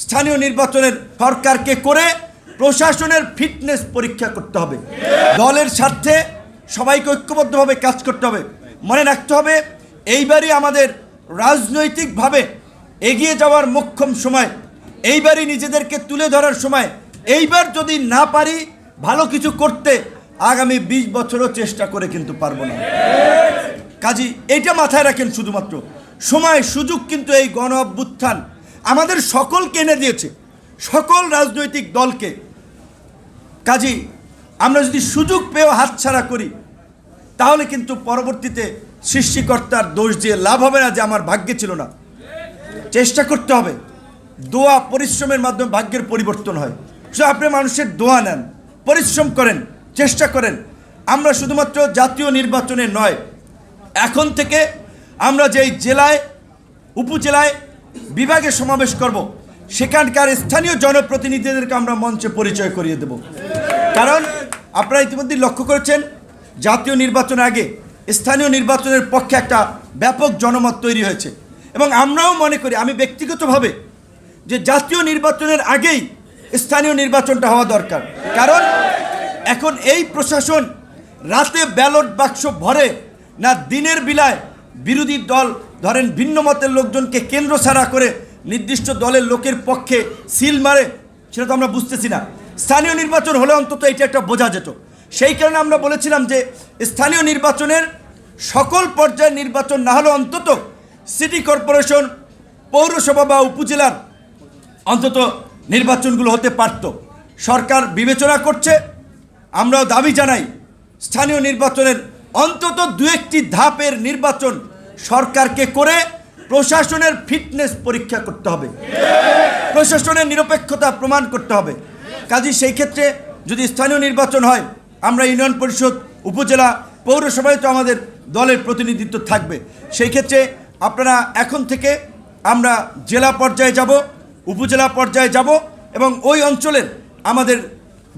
স্থানীয় নির্বাচনের সরকারকে করে প্রশাসনের ফিটনেস পরীক্ষা করতে হবে। দলের স্বার্থে সবাইকে ঐক্যবদ্ধভাবে কাজ করতে হবে। মনে রাখতে হবে এইবারই আমাদের রাজনৈতিকভাবে এগিয়ে যাওয়ার মোক্ষম সময়, এইবারই নিজেদেরকে তুলে ধরার সময়। এইবার যদি না পারি ভালো কিছু করতে, আগামী 20 বছরও চেষ্টা করে কিন্তু পারবো না। কাজী এইটা মাথায় রাখেন, শুধুমাত্র সময় সুযোগ কিন্তু এই গণ অভ্যুত্থান আমাদের সকলকে এনে দিয়েছে, সকল রাজনৈতিক দলকে। কাজী আমরা যদি সুযোগ পেয়েও হাতছাড়া করি, তাহলে কিন্তু পরবর্তীতে সৃষ্টিকর্তার দোষ দিয়ে লাভ হবে না যে আমার ভাগ্যে ছিল না। চেষ্টা করতে হবে, দোয়া পরিশ্রমের মাধ্যমে ভাগ্যের পরিবর্তন হয়। সো আপনি মানুষের দোয়া নেন, পরিশ্রম করেন, চেষ্টা করেন। আমরা শুধুমাত্র জাতীয় নির্বাচনে নয়, এখন থেকে আমরা যেই জেলায়, উপজেলায়, বিভাগে সমাবেশ করব, সেখানকার স্থানীয় জনপ্রতিনিধিদেরকে আমরা মঞ্চে পরিচয় করিয়ে দেব। কারণ আপনারা ইতিমধ্যে লক্ষ্য করেছেন, জাতীয় নির্বাচনের আগে স্থানীয় নির্বাচনের পক্ষে একটা ব্যাপক জনমত তৈরি হয়েছে। এবং আমরাও মনে করি, আমি ব্যক্তিগতভাবে, যে জাতীয় নির্বাচনের আগেই স্থানীয় নির্বাচনটা হওয়া দরকার। কারণ এখন এই প্রশাসন রাতে ব্যালট বাক্স ভরে না দিনের বেলায় বিরোধী দল, ধরেন ভিন্ন মতের লোকজনকে কেন্দ্র ছাড়া করে নির্দিষ্ট দলের লোকের পক্ষে সিল মারে, সেটা তো আমরা বুঝতেছি না। স্থানীয় নির্বাচন হলে অন্তত এটা একটা বোঝা যেত। সেই কারণে আমরা বলেছিলাম যে স্থানীয় নির্বাচনের সকল পর্যায়ের নির্বাচন না হলে অন্তত সিটি কর্পোরেশন, পৌরসভা বা উপজেলার অন্তত নির্বাচনগুলো হতে পারত। সরকার বিবেচনা করছে, আমরাও দাবি জানাই স্থানীয় নির্বাচনের অন্তত 2-1টি ধাপের নির্বাচন সরকারকে করে প্রশাসনের ফিটনেস পরীক্ষা করতে হবে, প্রশাসনের নিরপেক্ষতা প্রমাণ করতে হবে। কাজেই সেই ক্ষেত্রে যদি স্থানীয় নির্বাচন হয়, আমরা ইউনিয়ন পরিষদ, উপজেলা, পৌরসভায় তো আমাদের দলের প্রতিনিধিত্ব থাকবে। সেই ক্ষেত্রে আপনারা এখন থেকে আমরা জেলা পর্যায়ে যাব, উপজেলা পর্যায়ে যাব এবং ওই অঞ্চলের আমাদের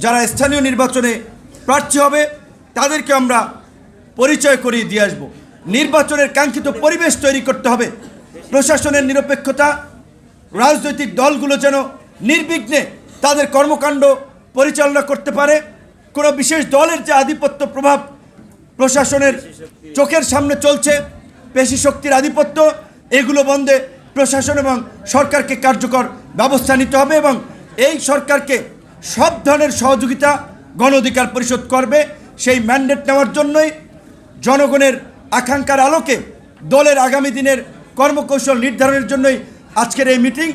যারা স্থানীয় নির্বাচনে প্রার্থী হবে তাদেরকে আমরা পরিচয় করিয়ে দিয়ে আসব। নির্বাচনের কাঙ্ক্ষিত পরিবেশ তৈরি করতে হবে, প্রশাসনের নিরপেক্ষতা, রাজনৈতিক দলগুলো যেন নির্বিঘ্নে তাদের কর্মকাণ্ড পরিচালনা করতে পারে। কোনো বিশেষ দলের যে আধিপত্য প্রভাব প্রশাসনের চোখের সামনে চলছে, পেশি শক্তির আধিপত্য, এগুলো বন্ধে প্রশাসন এবং সরকারকে কার্যকর ব্যবস্থা নিতে হবে। এবং এই সরকারকে সব ধরনের সহযোগিতা গণ অধিকার পরিষদ করবে। সেই ম্যান্ডেট নেওয়ার জন্যই, জনগণের আকাঙ্ক্ষার আলোকে দলের আগামী দিনের কর্মকৌশল নির্ধারণের জন্যই আজকের এই মিটিং।